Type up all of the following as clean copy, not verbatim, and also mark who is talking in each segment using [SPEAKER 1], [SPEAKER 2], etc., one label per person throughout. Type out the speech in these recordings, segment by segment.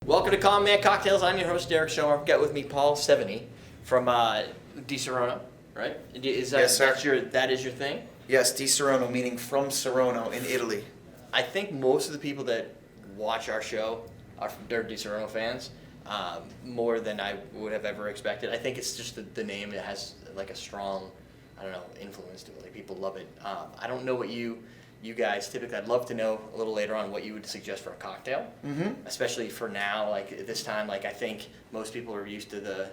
[SPEAKER 1] Welcome to Common Man Cocktails. I'm your host, Derrick Schommer. I've got with me Paul Sevigny from Disaronno, right?
[SPEAKER 2] Yes, sir.
[SPEAKER 1] That is your thing?
[SPEAKER 2] Yes, Disaronno, meaning from Saronno in Italy.
[SPEAKER 1] I think most of the people that watch our show are Disaronno fans, more than I would have ever expected. I think it's just the name. It has like a strong, influence to it. Like people love it. I don't know what you guys typically. I'd love to know a little later on what you would suggest for a cocktail, especially for now. Like at this time, like I think most people are used to the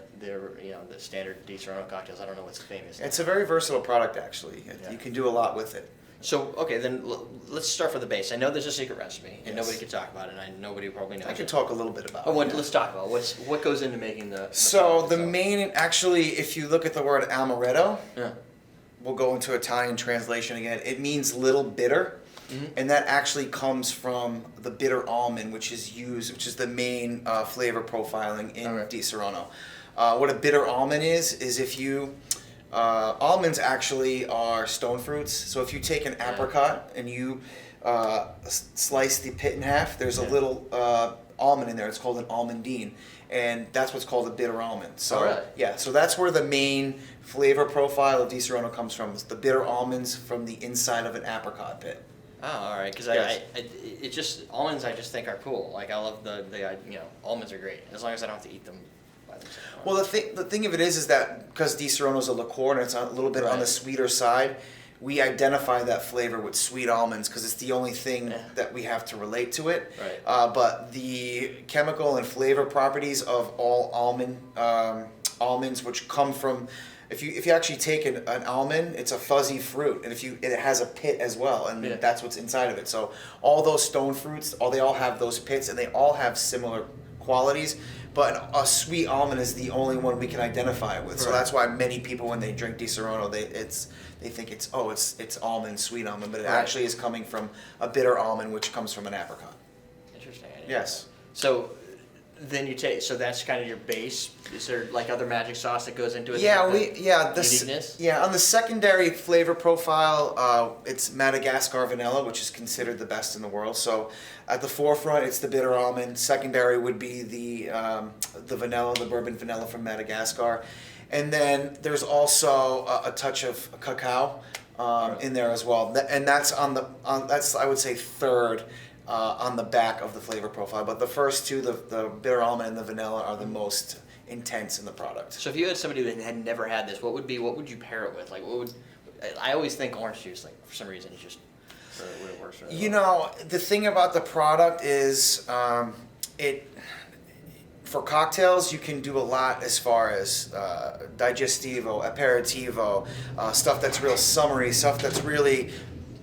[SPEAKER 1] standard Disaronno cocktails. I don't know what's famous.
[SPEAKER 2] It's a very versatile product, actually.
[SPEAKER 1] Yeah.
[SPEAKER 2] You can do a lot with it.
[SPEAKER 1] So okay, then let's start from the base. I know there's a secret recipe, and
[SPEAKER 2] Yes.
[SPEAKER 1] nobody can talk about it, and nobody probably knows.
[SPEAKER 2] I could
[SPEAKER 1] it.
[SPEAKER 2] talk a little bit about
[SPEAKER 1] Oh,
[SPEAKER 2] it.
[SPEAKER 1] let's talk about what goes into making the.
[SPEAKER 2] So the main, actually, if you look at the word Amaretto,
[SPEAKER 1] Yeah.
[SPEAKER 2] we'll go into Italian translation again. It means little bitter, and that actually comes from the bitter almond, which is the main flavor profiling in Disaronno. What a bitter almond is if you almonds actually are stone fruits. So if you take an apricot and you slice the pit in half, there's a little almond in there. It's called an almondine, and that's what's called a bitter almond. So
[SPEAKER 1] really?
[SPEAKER 2] Yeah, so that's where the main flavor profile of Disaronno comes from. It's the bitter almonds from the inside of an apricot pit.
[SPEAKER 1] Oh, all right. Because almonds I just think are cool. Like I love the almonds are great as long as I don't have to eat them by themselves.
[SPEAKER 2] Well, the thing of it is that because Disaronno is a liqueur and it's a little bit on the sweeter side, we identify that flavor with sweet almonds because it's the only thing that we have to relate to it.
[SPEAKER 1] Right.
[SPEAKER 2] But the chemical and flavor properties of all almonds, which come from, if you actually take an almond, it's a fuzzy fruit, and it has a pit as well, and that's what's inside of it. So all those stone fruits, they all have those pits, and they all have similar qualities. But a sweet almond is the only one we can identify with. So that's why many people, when they drink Disaronno, they think it's almond, sweet almond, but it actually is coming from a bitter almond, which comes from an apricot.
[SPEAKER 1] Interesting.
[SPEAKER 2] Yes.
[SPEAKER 1] So then so that's kind of your base. Is there like other magic sauce that goes into it?
[SPEAKER 2] Uniqueness? On the secondary flavor profile, it's Madagascar vanilla, which is considered the best in the world. So at the forefront, it's the bitter almond. Secondary would be the vanilla, the bourbon vanilla from Madagascar. And then there's also a touch of cacao in there as well. And that's that's I would say third on the back of the flavor profile. But the first two, the bitter almond and the vanilla, are the most intense in the product.
[SPEAKER 1] So if you had somebody that had never had this, what would you pair it with? Like I always think orange juice, like for some reason it's just would it works really well.
[SPEAKER 2] The thing about the product is for cocktails, you can do a lot as far as digestivo, aperitivo, stuff that's real summery, stuff that's really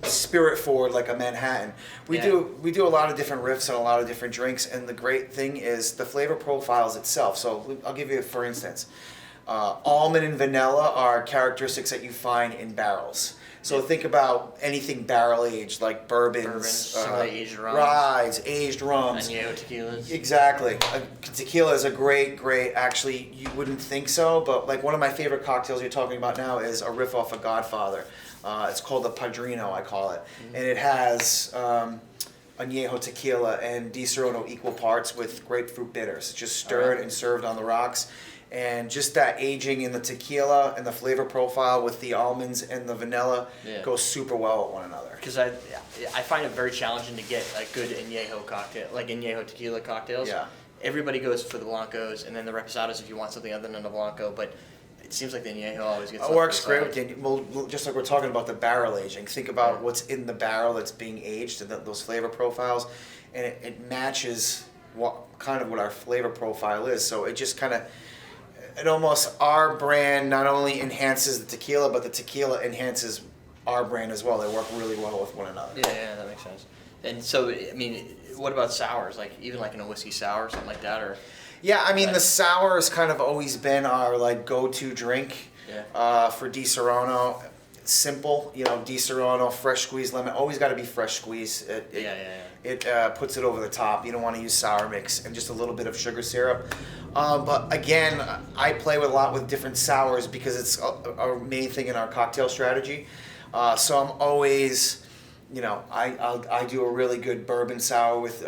[SPEAKER 2] spirit forward, like a Manhattan. We do a lot of different riffs and a lot of different drinks, and the great thing is the flavor profiles itself. So I'll give you, for instance, almond and vanilla are characteristics that you find in barrels. So think about anything barrel aged, like bourbons,
[SPEAKER 1] some of the aged rums,
[SPEAKER 2] ryes, aged rums,
[SPEAKER 1] añejo tequilas.
[SPEAKER 2] Exactly. Tequila is a great. Actually, you wouldn't think so, but like one of my favorite cocktails you're talking about now is a riff off of Godfather. It's called the Padrino, I call it, and it has añejo tequila and Disaronno equal parts with grapefruit bitters, just stirred and served on the rocks. And just that aging in the tequila and the flavor profile with the almonds and the vanilla goes super well with one another.
[SPEAKER 1] Because I find it very challenging to get a good añejo cocktail, like añejo tequila cocktails.
[SPEAKER 2] Yeah.
[SPEAKER 1] Everybody goes for the blancos and then the reposados if you want something other than a blanco, but it seems like the añejo always gets.
[SPEAKER 2] It works great with the, well, just like we're talking about the barrel aging. Think about what's in the barrel that's being aged and those flavor profiles, and it matches what our flavor profile is. So it just our brand not only enhances the tequila, but the tequila enhances our brand as well. They work really well with one another.
[SPEAKER 1] Yeah, that makes sense. And so, I mean, what about sours? Like even like in a whiskey sour or something like that, or?
[SPEAKER 2] Yeah, I mean the sour has kind of always been our go-to drink for Disaronno. Simple, Disaronno, fresh squeezed lemon. Always got to be fresh squeeze. It puts it over the top. You don't want to use sour mix and just a little bit of sugar syrup. But again, I play with a lot with different sours because it's our main thing in our cocktail strategy. So I'm always, I do a really good bourbon sour with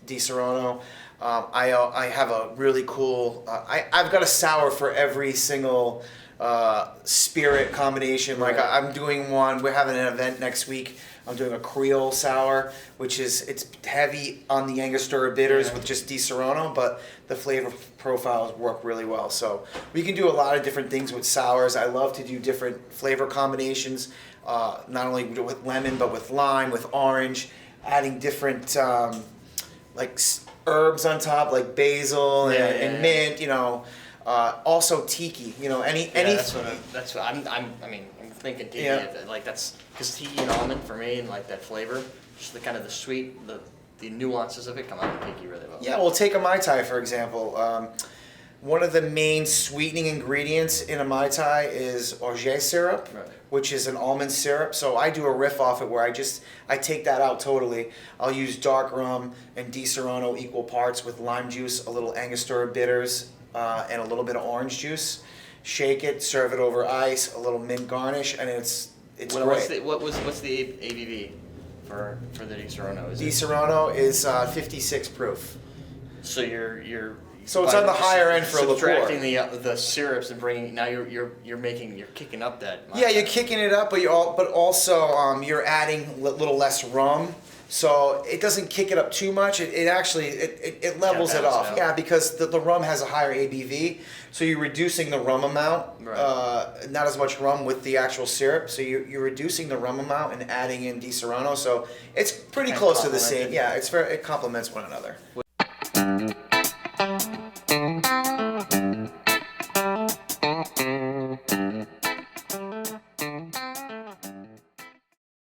[SPEAKER 2] Disaronno. I have a really cool. I've got a sour for every single spirit combination. Like
[SPEAKER 1] Right.
[SPEAKER 2] I'm doing one. We're having an event next week. I'm doing a Creole sour, which is it's heavy on the Angostura bitters
[SPEAKER 1] Yeah.
[SPEAKER 2] with just Disaronno, but the flavor profiles work really well. So we can do a lot of different things with sours. I love to do different flavor combinations, not only with lemon but with lime, with orange, adding different herbs on top like basil and mint. You know, also tiki. You know, any.
[SPEAKER 1] That's what I'm thinking tiki.
[SPEAKER 2] Yeah.
[SPEAKER 1] Like that's because tiki and almond for me and like that flavor, just the kind of the sweet, the nuances of it come out in tiki really well.
[SPEAKER 2] Yeah, well, take a Mai Tai for example. One of the main sweetening ingredients in a Mai Tai is orgeat syrup,
[SPEAKER 1] Right.
[SPEAKER 2] which is an almond syrup. So I do a riff off it where I take that out totally. I'll use dark rum and Disaronno equal parts with lime juice, a little Angostura bitters, and a little bit of orange juice. Shake it, serve it over ice, a little mint garnish, and it's great.
[SPEAKER 1] What's the ABV for the Disaronno?
[SPEAKER 2] Disaronno is 56 proof.
[SPEAKER 1] So you're
[SPEAKER 2] So it's on the higher end for a liqueur.
[SPEAKER 1] subtracting the syrups and bringing now you're kicking up that.
[SPEAKER 2] Yeah, you're kicking it up, but also you're adding a little less rum, so it doesn't kick it up too much. It actually levels it off.
[SPEAKER 1] out.
[SPEAKER 2] Yeah, because the rum has a higher ABV, so you're reducing the rum amount.
[SPEAKER 1] Right.
[SPEAKER 2] Not as much rum with the actual syrup, so you're reducing the rum amount and adding in Disaronno. So it's pretty
[SPEAKER 1] Kinda
[SPEAKER 2] close to the same.
[SPEAKER 1] complemented.
[SPEAKER 2] Yeah, it complements one another.